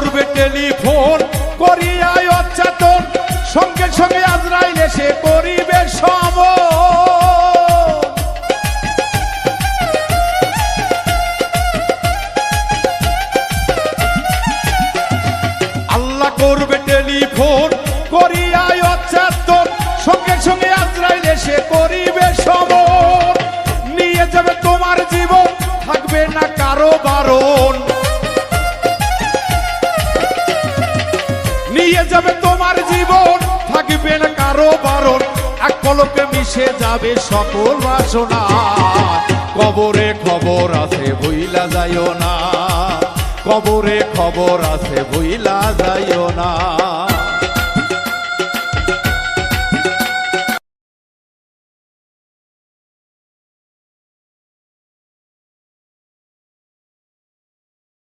করবে টেলিফোন করিয়া অচ্যাতন, সঙ্গে সঙ্গে আজরাইল এসে করিবে সমন। আল্লাহ করবে টেলিফোন করিয়া অচ্যাতন, সঙ্গে সঙ্গে আজরাইল এসে করিবে সমন। নিয়ে যাবে তোমার জীবন, থাকবে না কারো বারণ। নিয়ে যাবে তোমার জীবন, থাকবে না কারো বারণ। এক পলকে মিশে যাবে সকল বাসনা। কবরে খবর আছে ভুইলা যাইও না, কবরে খবর আছে ভুইলা যাইও না।